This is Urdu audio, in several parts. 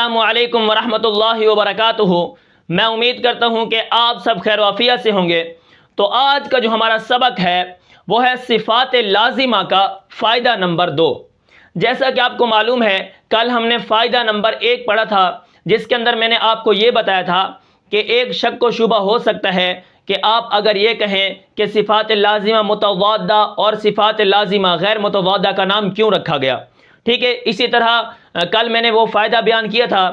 السلام علیکم ورحمۃ اللہ وبرکاتہ۔ میں امید کرتا ہوں کہ آپ سب خیر و عافیت سے ہوں گے۔ تو آج کا جو ہمارا سبق ہے وہ ہے صفات لازمہ کا فائدہ نمبر 2۔ جیسا کہ آپ کو معلوم ہے کل ہم نے فائدہ نمبر 1 پڑھا تھا، جس کے اندر میں نے آپ کو یہ بتایا تھا کہ ایک شک و شبہ ہو سکتا ہے کہ آپ اگر یہ کہیں کہ صفات لازمہ متضادہ اور صفات لازمہ غیر متضادہ کا نام کیوں رکھا گیا، ٹھیک ہے۔ اسی طرح کل میں نے وہ فائدہ بیان کیا تھا،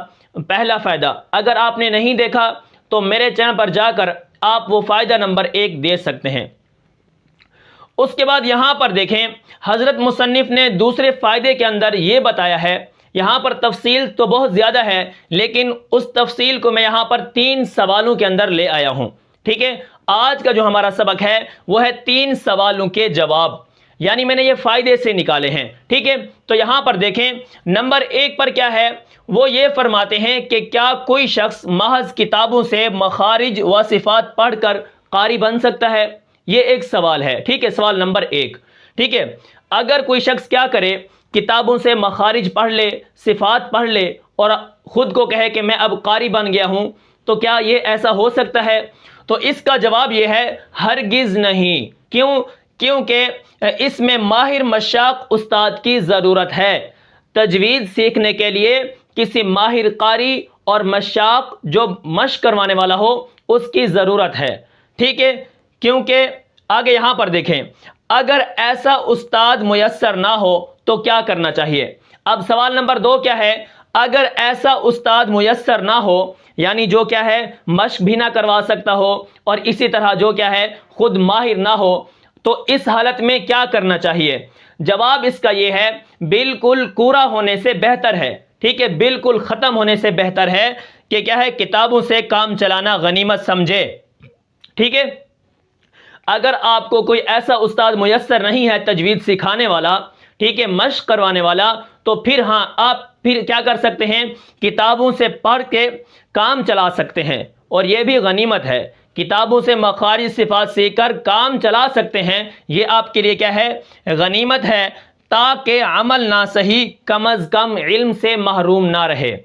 پہلا فائدہ۔ اگر آپ نے نہیں دیکھا تو میرے چینل پر جا کر آپ وہ فائدہ نمبر 1 دے سکتے ہیں۔ اس کے بعد یہاں پر دیکھیں، حضرت مصنف نے دوسرے فائدے کے اندر یہ بتایا ہے، یہاں پر تفصیل تو بہت زیادہ ہے لیکن اس تفصیل کو میں یہاں پر 3 سوالوں کے اندر لے آیا ہوں، ٹھیک ہے۔ آج کا جو ہمارا سبق ہے وہ ہے 3 سوالوں کے جواب، یعنی میں نے یہ فائدے سے نکالے ہیں، ٹھیک ہے۔ تو یہاں پر دیکھیں نمبر 1 پر کیا ہے، وہ یہ فرماتے ہیں کہ کیا کوئی شخص محض کتابوں سے مخارج و صفات پڑھ کر قاری بن سکتا ہے؟ یہ ایک سوال ہے، ٹھیک ہے، سوال نمبر 1، ٹھیک ہے۔ اگر کوئی شخص کیا کرے، کتابوں سے مخارج پڑھ لے، صفات پڑھ لے اور خود کو کہے کہ میں اب قاری بن گیا ہوں، تو کیا یہ ایسا ہو سکتا ہے؟ تو اس کا جواب یہ ہے ہرگز نہیں۔ کیونکہ اس میں ماہر مشاق استاد کی ضرورت ہے۔ تجوید سیکھنے کے لیے کسی ماہر قاری اور مشاق جو مشق کروانے والا ہو اس کی ضرورت ہے، ٹھیک ہے۔ کیونکہ آگے یہاں پر دیکھیں، اگر ایسا استاد میسر نہ ہو تو کیا کرنا چاہیے؟ اب سوال نمبر 2 کیا ہے، اگر ایسا استاد میسر نہ ہو، یعنی جو کیا ہے مشق بھی نہ کروا سکتا ہو اور اسی طرح جو کیا ہے خود ماہر نہ ہو، تو اس حالت میں کیا کرنا چاہیے؟ جواب اس کا یہ ہے بالکل کورا ہونے سے بہتر ہے، ٹھیک ہے، بالکل ختم ہونے سے بہتر ہے کہ کیا ہے کتابوں سے کام چلانا غنیمت سمجھے، ٹھیک ہے۔ اگر آپ کو کوئی ایسا استاد میسر نہیں ہے تجوید سکھانے والا، ٹھیک ہے، مشق کروانے والا، تو پھر ہاں آپ پھر کیا کر سکتے ہیں، کتابوں سے پڑھ کے کام چلا سکتے ہیں، اور یہ بھی غنیمت ہے۔ کتابوں سے مخارج صفات سیکھ کر کام چلا سکتے ہیں، یہ آپ کے لیے کیا ہے، غنیمت ہے، تاکہ عمل نہ صحیح کم از کم علم سے محروم نہ رہے،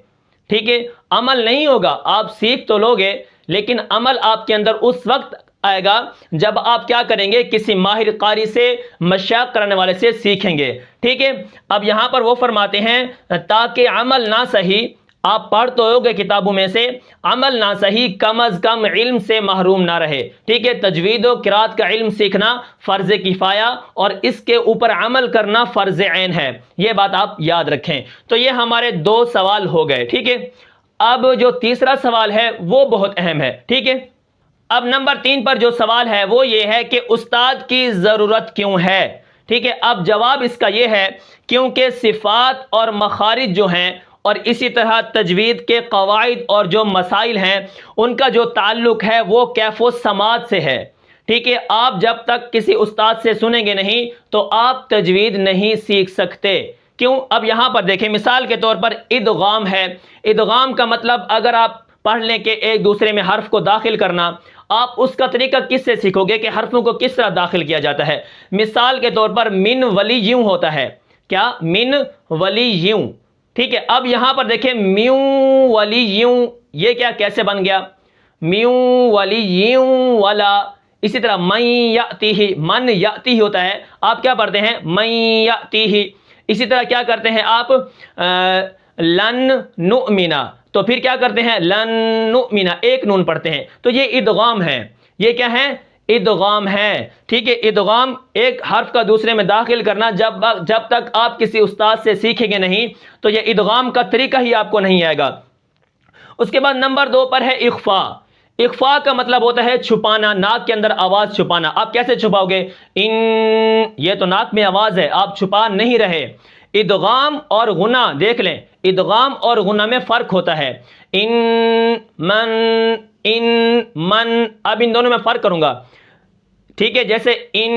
ٹھیک ہے۔ عمل نہیں ہوگا، آپ سیکھ تو لوگے لیکن عمل آپ کے اندر اس وقت آئے گا جب آپ کیا کریں گے، کسی ماہر قاری سے مشاق کرنے والے سے سیکھیں گے، ٹھیک ہے۔ اب یہاں پر وہ فرماتے ہیں تاکہ عمل نہ صحیح، آپ پڑھ تو ہوگے کتابوں میں سے، عمل نہ صحیح کم از کم علم سے محروم نہ رہے، ٹھیک ہے۔ تجوید و قرات کا علم سیکھنا فرض کفایہ اور اس کے اوپر عمل کرنا فرض عین ہے، یہ بات آپ یاد رکھیں۔ تو یہ ہمارے 2 سوال ہو گئے، ٹھیک ہے۔ اب جو تیسرا سوال ہے وہ بہت اہم ہے، ٹھیک ہے۔ اب نمبر 3 پر جو سوال ہے وہ یہ ہے کہ استاد کی ضرورت کیوں ہے، ٹھیک ہے۔ اب جواب اس کا یہ ہے کیونکہ صفات اور مخارج جو ہیں اور اسی طرح تجوید کے قواعد اور جو مسائل ہیں ان کا جو تعلق ہے وہ کیف و سماعت سے ہے، ٹھیک ہے۔ آپ جب تک کسی استاد سے سنیں گے نہیں تو آپ تجوید نہیں سیکھ سکتے۔ کیوں؟ اب یہاں پر دیکھیں، مثال کے طور پر ادغام ہے۔ ادغام کا مطلب اگر آپ پڑھ لیں کہ ایک دوسرے میں حرف کو داخل کرنا، آپ اس کا طریقہ کس سے سیکھو گے کہ حرفوں کو کس طرح داخل کیا جاتا ہے؟ مثال کے طور پر من ولی یوں ہوتا ہے، کیا؟ من ولی یوں، ٹھیک ہے۔ اب یہاں پر دیکھیں میوں ولی یوں، یہ کیا کیسے بن گیا؟ میوں ولی یوں ولا۔ اسی طرح من یاتیہ، من یاتیہ ہوتا ہے، آپ کیا پڑھتے ہیں؟ من یاتیہ۔ اسی طرح کیا کرتے ہیں آپ؟ لن نؤمنا، تو پھر کیا کرتے ہیں؟ لن نؤمنا، ایک نون پڑھتے ہیں۔ تو یہ ادغام ہے، یہ کیا ہے؟ ادغام ہے، ٹھیک ہے۔ ادغام ایک حرف کا دوسرے میں داخل کرنا، جب تک آپ کسی استاد سے سیکھیں گے نہیں تو یہ ادغام کا طریقہ ہی آپ کو نہیں آئے گا۔ اس کے بعد نمبر 2 پر ہے اخفا۔ اخفا کا مطلب ہوتا ہے چھپانا، ناک کے اندر آواز چھپانا۔ آپ کیسے چھپاؤ گے؟ یہ تو ناک میں آواز ہے، آپ چھپا نہیں رہے۔ ادغام اور غنہ دیکھ لیں، ادغام اور غنہ میں فرق ہوتا ہے۔ من، اب ان دونوں میں فرق کروں گا، ٹھیک ہے۔ جیسے ان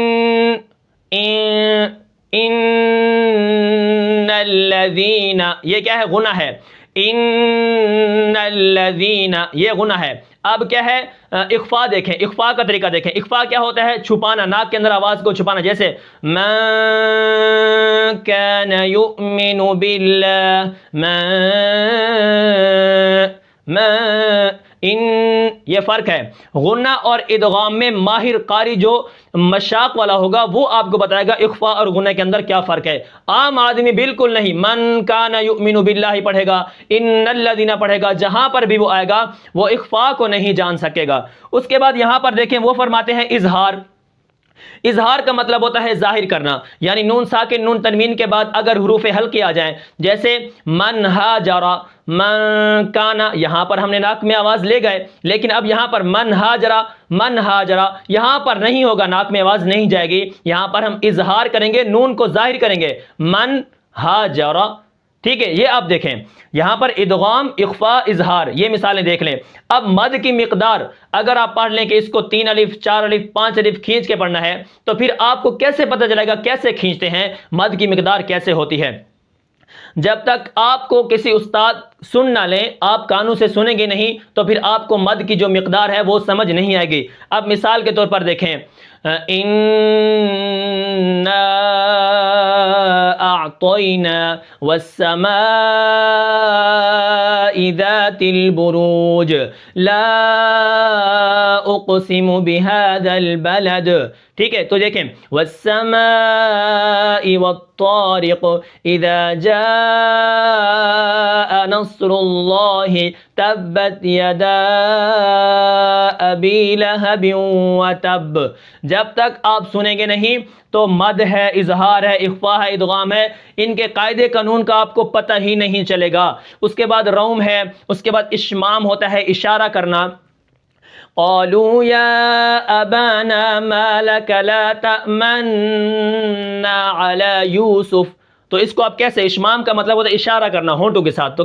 الذین، یہ کیا ہے؟ غنہ ہے۔ ان الذین، یہ غنہ ہے۔ اب کیا ہے؟ اخفا دیکھیں، اخفا کا طریقہ دیکھیں۔ اخفا کیا ہوتا ہے؟ چھپانا، ناک کے اندر آواز کو چھپانا۔ جیسے من كان يؤمن بالله، من ان یہ فرق ہے. غنہ اور ادغام میں ماہر قاری جو مشاق والا ہوگا وہ آپ کو بتائے گا اخفاء اور غنہ کے اندر کیا فرق ہے. عام آدمی بالکل نہیں من کان یؤمن باللہ پڑھے گا, ان الذین پڑھے گا, جہاں پر بھی وہ آئے گا وہ اخفاء کو نہیں جان سکے گا. اس کے بعد یہاں پر دیکھیں وہ فرماتے ہیں اظہار. اظہار کا مطلب ہوتا ہے ظاہر کرنا, یعنی نون ساکن نون تنوین کے بعد اگر حروف حلقی آ جائیں, جیسے من ہاجر, من کانا, یہاں پر ہم نے ناک میں آواز لے گئے, لیکن اب یہاں پر من ہاجرا, من ہاجرا, یہاں پر نہیں ہوگا, ناک میں آواز نہیں جائے گی, یہاں پر ہم اظہار کریں گے, نون کو ظاہر کریں گے, من ہاجرا. ٹھیک ہے, یہ آپ دیکھیں یہاں پر ادغام, اخفاء, اظہار, یہ مثالیں دیکھ لیں. اب مد کی مقدار اگر آپ پڑھ لیں کہ اس کو 3 الف 4 الف 5 الف کھینچ کے پڑھنا ہے, تو پھر آپ کو کیسے پتہ چلے گا کیسے کھینچتے ہیں, مد کی مقدار کیسے ہوتی ہے. جب تک آپ کو کسی استاد سن نہ لیں, آپ کانوں سے سنیں گے نہیں, تو پھر آپ کو مد کی جو مقدار ہے وہ سمجھ نہیں آئے گی. اب مثال کے طور پر دیکھیں, اِنَّا أعطينا والسماء ذات البروج لا اقسم بهذا البلد. ٹھیک ہے, تو دیکھیں والسماء والطارق اذا جاء نصر الله تبت يدا ابی لہب وتب. جب تک آپ سنیں گے نہیں تو مد ہے, اظہار ہے, اخفاء ہے, ادغام ہے, ان کے قاعدے قانون کا آپ کو پتہ ہی نہیں چلے گا. اس کے بعد روم ہے, اس کے بعد اشمام ہوتا ہے, اشارہ کرنا. قالوا یا ابانا ما لک لا تأمنا علی یوسف. تو اس کو آپ کیسے, اشمام کا مطلب ہوتا ہے اشارہ کرنا ہونٹوں کے ساتھ, تو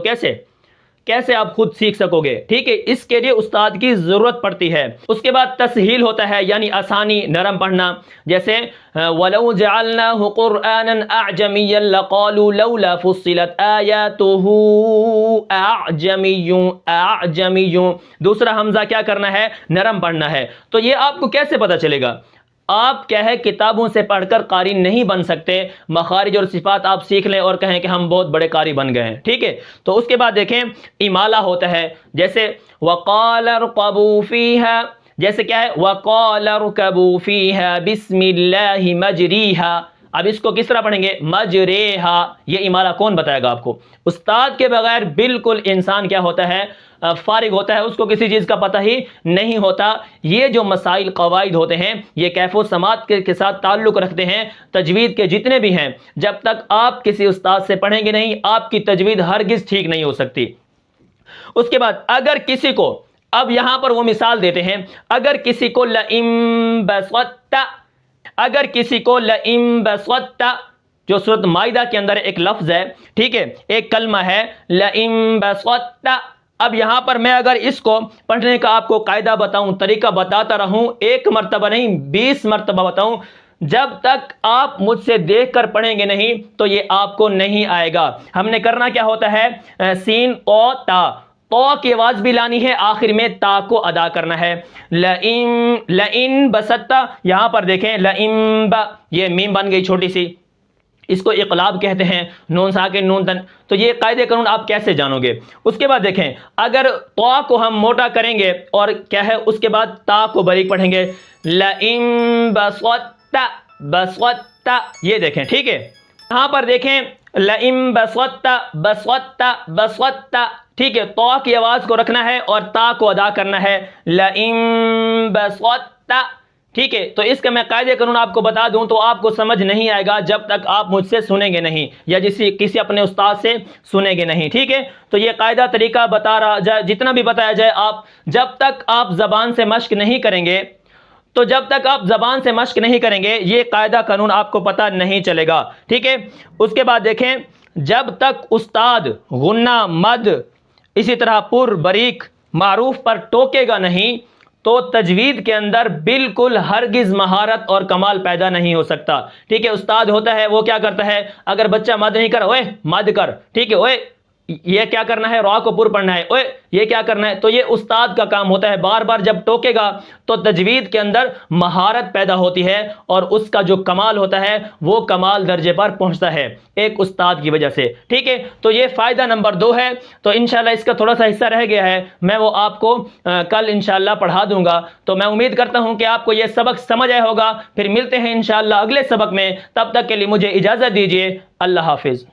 کیسے آپ خود سیکھ سکو گے. ٹھیک ہے, اس کے لیے استاد کی ضرورت پڑتی ہے. اس کے بعد تسہیل ہوتا ہے, یعنی آسانی, نرم پڑھنا. جیسے وَلَوْ جَعَلْنَاهُ قُرْآنًا أَعْجَمِيًّا لَقَالُوا لَوْلَا فُصِّلَتْ آيَاتُهُ أَعْجَمِيٌّ. دوسرا حمزہ کیا کرنا ہے, نرم پڑھنا ہے. تو یہ آپ کو کیسے پتہ چلے گا, آپ کیا ہے کتابوں سے پڑھ کر قاری نہیں بن سکتے. مخارج اور صفات آپ سیکھ لیں اور کہیں کہ ہم بہت بڑے قاری بن گئے ہیں. ٹھیک ہے, تو اس کے بعد دیکھیں امالہ ہوتا ہے, جیسے وَقَالَ ارْكَبُوا فِيهَا, جیسے کیا ہے وَقَالَ ارْكَبُوا فِيهَا بِسْمِ اللَّهِ مَجْرِيهَا. اب اس کو کس طرح پڑھیں گے, مجریہا. یہ امالہ کون بتائے گا آپ کو, استاد کے بغیر بالکل انسان کیا ہوتا ہے, فارغ ہوتا ہے, اس کو کسی چیز کا پتہ ہی نہیں ہوتا. یہ جو مسائل قواعد ہوتے ہیں یہ کیف و سماعت کے ساتھ تعلق رکھتے ہیں. تجوید کے جتنے بھی ہیں, جب تک آپ کسی استاد سے پڑھیں گے نہیں, آپ کی تجوید ہرگز ٹھیک نہیں ہو سکتی. اس کے بعد اگر کسی کو, اب یہاں پر وہ مثال دیتے ہیں, اگر کسی کو لئن بسطت, اگر کسی کو لئن بسطت, جو سورۃ مائدہ کے اندر ایک لفظ ہے, ٹھیک ہے, ایک کلمہ ہے لئن بسطت. اب یہاں پر میں اگر اس کو پڑھنے کا آپ کو قاعدہ بتاؤں, طریقہ بتاتا رہوں, 1 مرتبہ نہیں 20 مرتبہ بتاؤں, جب تک آپ مجھ سے دیکھ کر پڑھیں گے نہیں تو یہ آپ کو نہیں آئے گا. ہم نے کرنا کیا ہوتا ہے, سین او تا, تو کی آواز بھی لانی ہے, آخر میں تا کو ادا کرنا ہے. لئن بسطتا, یہاں پر دیکھیں لئن با, یہ میم بن گئی چھوٹی سی, اس کو اقلاب کہتے ہیں, نون ساکن نون تن. تو یہ قاعدے قانون آپ کیسے جانو گے. اس کے بعد دیکھیں اگر تو کو ہم موٹا کریں گے اور کیا ہے اس کے بعد تا کو باریک پڑھیں گے, لئن بسطت بسطت, یہ دیکھیں. ٹھیک ہے, یہاں پر دیکھیں لئن بسطت بسطت بسطت. ٹھیک ہے, تو کی آواز کو رکھنا ہے اور تا کو ادا کرنا ہے, لئن بسطت. ٹھیک ہے, تو اس کا میں قاعدے قانون آپ کو بتا دوں تو آپ کو سمجھ نہیں آئے گا جب تک آپ مجھ سے سنیں گے نہیں, یا کسی اپنے استاد سے سنیں گے نہیں. ٹھیک ہے, تو یہ قاعدہ طریقہ بتا رہا جائے, جتنا بھی بتایا جائے, آپ جب تک آپ زبان سے مشق نہیں کریں گے, تو جب تک آپ زبان سے مشق نہیں کریں گے یہ قاعدہ قانون آپ کو پتہ نہیں چلے گا. ٹھیک ہے, اس کے بعد دیکھیں جب تک استاد غنہ, مد, اسی طرح پر, باریک, معروف پر ٹوکے گا نہیں تو تجوید کے اندر بالکل ہرگز مہارت اور کمال پیدا نہیں ہو سکتا. ٹھیک ہے, استاد ہوتا ہے وہ کیا کرتا ہے, اگر بچہ مد نہیں کر, اوے مد کر, ٹھیک ہے, اوے یہ کیا کرنا ہے، را کو پر پڑھنا ہے، اوے یہ کیا کرنا ہے، تو یہ استاد کا کام ہوتا ہے۔ بار بار جب ٹوکے گا تو تجوید کے اندر مہارت پیدا ہوتی ہے اور اس کا جو کمال ہوتا ہے وہ کمال درجے پر پہنچتا ہے ایک استاد کی وجہ سے، ٹھیک ہے۔ تو یہ فائدہ نمبر 2 ہے۔ تو انشاءاللہ اس کا تھوڑا سا حصہ رہ گیا ہے، میں وہ آپ کو کل انشاءاللہ پڑھا دوں گا۔ تو میں امید کرتا ہوں کہ آپ کو یہ سبق سمجھ آیا ہوگا۔ پھر ملتے ہیں انشاءاللہ اگلے سبق میں، تب تک کے لیے مجھے اجازت دیجیے، اللہ حافظ۔